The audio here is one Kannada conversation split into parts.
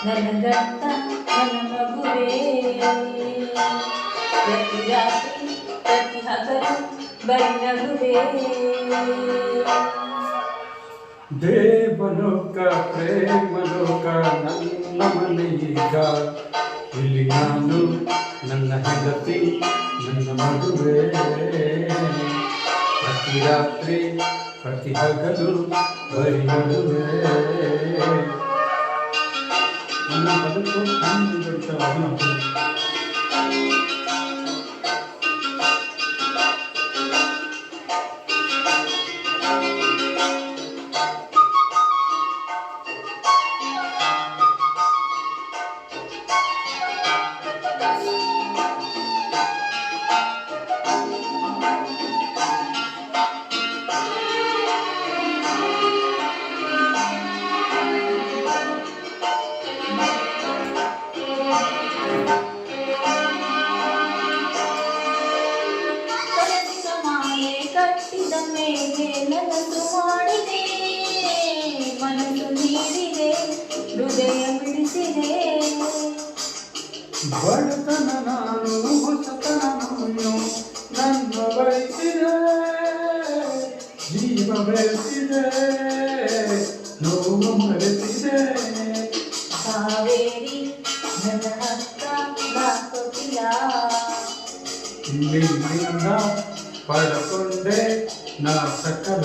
ನನ್ನ ಗಂಡ ನನ್ನ ಮಗುವೇ. ಪ್ರತಿ ರಾತ್ರಿ ಪ್ರತಿ ಹಗಲು ಬರಿ ನಗುವೇ. ದೇವಲೋಕ ಪ್ರೇಮಲೋಕ ನನ್ನ ಮನೆಯೀಗ, ಇಲ್ಲಿ ನಾನು ನನ್ನ ಹೆಂಡತಿ ನನ್ನ ಮದುವೆ. ಪ್ರತಿ ರಾತ್ರಿ ಪ್ರತಿ ಹಗಲು ಬರಿ ನಗುವೆ. ನನ್ನ ಬದುಕು ಖಂಡಿತವಾದ ಕಟ್ಟಿದ ಮೇಲೆ ನನಸು ಮಾಡಿದೆ, ಮನಸ್ಸು ನೀಡಿದೆ, ಹೃದಯ ಬಿಡಿಸಿದೆ. ಬಡತನ ನಾನು ಹೊಸತನ ನಾನು ನನ್ನ ಬಯಸಿದೆ, ಜೀವ ಬೆಳೆಸಿದೆ, ನೋವು ಮರೆಸಿದೆ. ಕಾವೇರಿ ನನ್ನ ಹಕ್ಕ ನಾಕೊಟ್ಟಿಲ್ಲ, ನಿನ್ನಿಂದ ಪಡಕೊಂಡೆ ನಾ ಸಕಲ.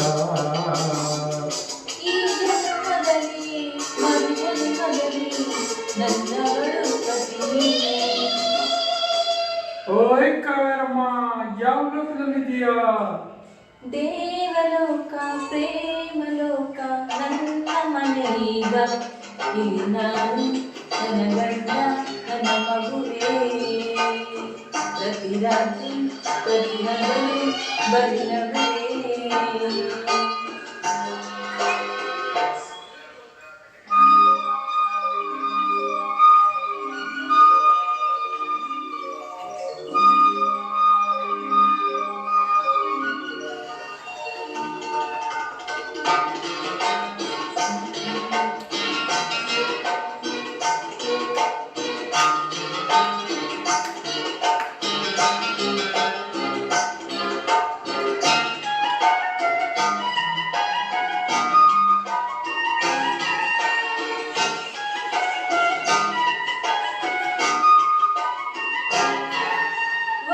ಈ ಜನ್ಮದಲ್ಲಿ ಮರು ಜನ್ಮದಲ್ಲಿ ನನ್ನವಳು ಪತಿ. ಓಯ್ ಕಾವೇರಮ್ಮ, ಯಾವ ಲೋಕದಲ್ಲಿದೆಯಾ? ದೇವಲೋಕ ಪ್ರೇಮಲೋಕ ನನ್ನ ಮನೆಯೀಗ, ಇಲ್ಲಿ ನಾನು ನನ್ನ ಗಂಡ ನನ್ನ ಮಗುವೇ. ಪ್ರತಿ ರಾತ್ರಿ ಪ್ರತಿ ಹಗಲು ಬರಿ ನಗುವೇ.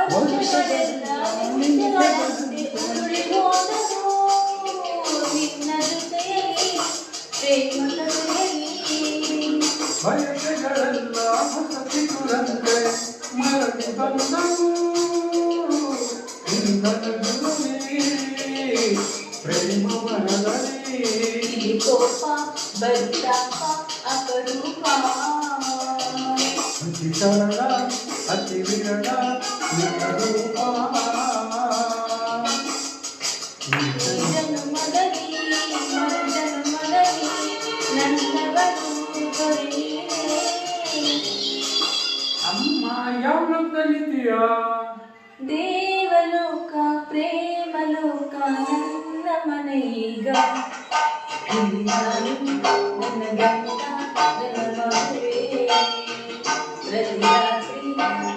ವರ್ಷಗಳೆಲ್ಲ ನಿಮಿಷಗಳಂತೆ ಉರುಳಿ ಹೋದವು ನಿನ್ನ ಜೊತೆಯಲ್ಲಿ ಪ್ರೇಮ ಕಥೆಯಲ್ಲಿ. ಬಯಕೆಗಳೆಲ್ಲ ಹೊಸತಿಗುರಂತೆ ಮರಳಿ ಬಂದವು ನಿನ್ನ ನಗುವಿನಲ್ಲಿ, ಪ್ರೇಮ ಮನದಲ್ಲಿ. ಇಲ್ಲಿ ಕೋಪ ಬರಿತಾಪ ಅಪರೂಪ, ಅತಿ ಸರಳ ಅತಿ ವಿರಳ ನಿನ್ನ ರೂಪ. ಈ ಜನ್ಮದಲ್ಲಿ ಮರು ಜನ್ಮದಲ್ಲಿ ನನ್ನವಳು ದೊರೆಯೇ. ಅಮ್ಮ ಯಾವ ಲೋಕದಲ್ಲಿದೆಯಾ? ದೇವಲೋಕ ಪ್ರೇಮಲೋಕ ನನ್ನ ಮನೆಯೀಗ, ಇಲ್ಲಿ ನಾನು ನನ್ನ ಗಂಡ ನನ್ನ ಮಗುವೇ. ಪ್ರತಿ ರಾತ್ರಿ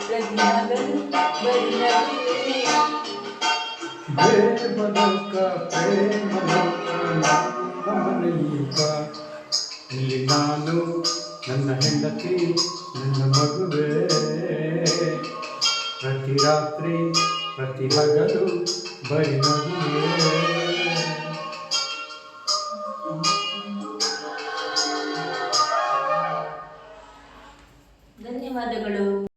ಪ್ರತಿ ಹಗಲು ಬರಿ ನಗುವೇ. ದೇವಲೋಕ ಪ್ರೇಮಲೋಕ ನನ್ನ ಮನೆಯೀಗ, ಇಲ್ಲಿ ನಾನು ನನ್ನ ಹೆಂಡತಿ ನನ್ನ ಮಗುವೇ. ಪ್ರತಿ ರಾತ್ರಿ ಪ್ರತಿ ಹಗಲು ಬರಿ ನಗುವೇ.